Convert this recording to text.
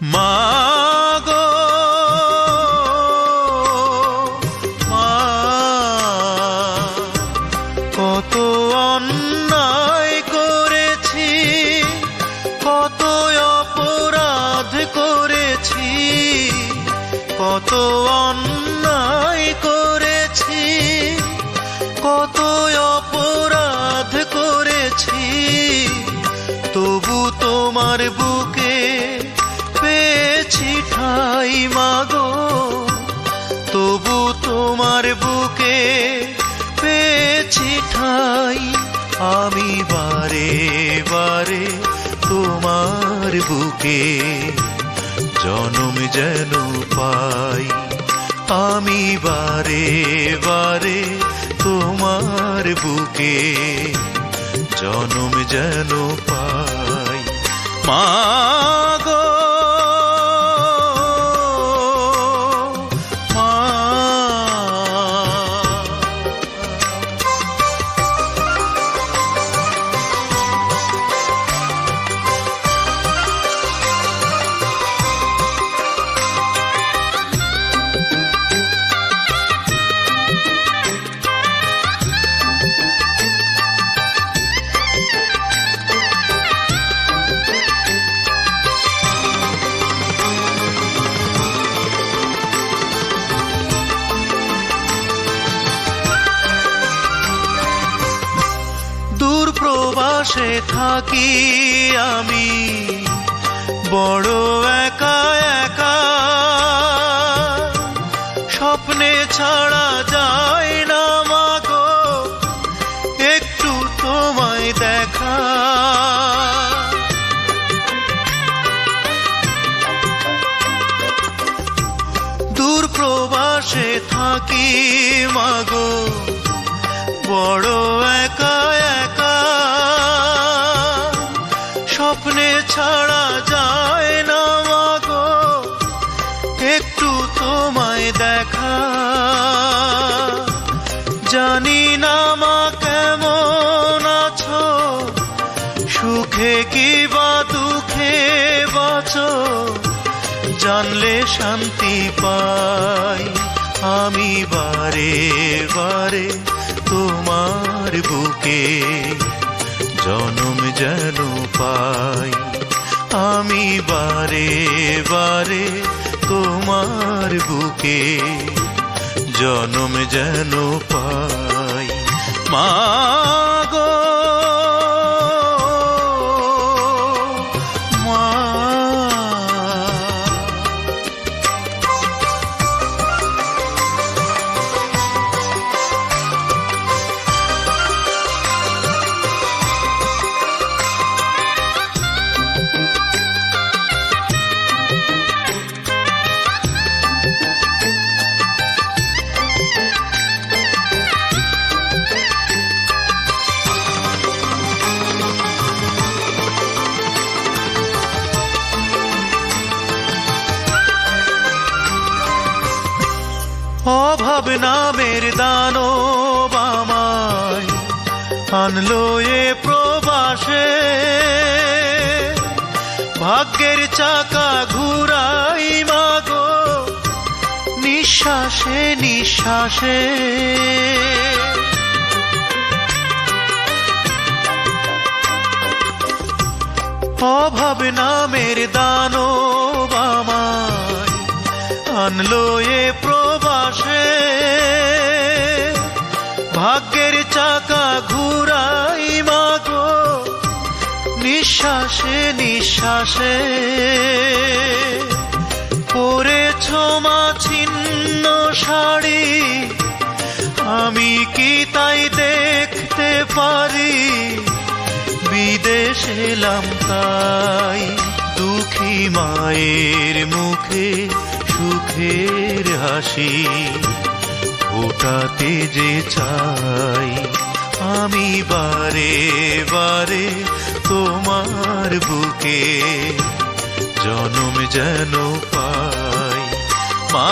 মা গো মা, কত অন্যায় করেছি, কত অপরাধ করেছি, কত অন্যায় করেছি, কত অপরাধ করেছি, তবু তোমার বুকে পেয়েছি ঠাই মাগো, তবু তোমার বুকে পেয়েছি ঠাই। আমি বারে বারে তোমার বুকে জনম যেন পাই, আমি বারে বারে তোমার বুকে জনম যেন পাই। মা গো মা, প্রবাসে থাকি আমি বড় একা একা, স্বপ্নে ছাড়া যায় না মাগো একটু তোমায় দেখা। দূর প্রবাসে থাকি মাগো বড় একা একা, স্বপ্নে ছাড়া যায় না মাগো একটু তোমায় দেখা। জানি না মা কেমন আছো, সুখে কি বা দুঃখে বাঁচো, জানলে শান্তি পাই। আমি বারে বারে তোমার বুকে জনম যেন পাই, আমি বারে বারে তোমার বুকে জনম যেন পাই। মা গো মা, অভাব নামের দানব আমায় আনলো এ প্রবাসে, ভাগ্যের চাকা ঘুরাই মাগো নিঃশ্বাসে নিঃশ্বাসে। অভাব নামের দানব আমায় আনলো এ প্রবাসে, ভাগ্যের চাকা ঘুরাই মাগো নিঃশ্বাসে নিঃশ্বাসে। পরেছ মা ছিন্ন শাড়ি, আমি কি তাই দেখতে পারি, বিদেশ এলাম তাই দুঃখী মায়ের মুখে সুখের হাসি ফোটাতে যে চাই। আমি বারে বারে তোমার বুকে জনম যেন পাই। মা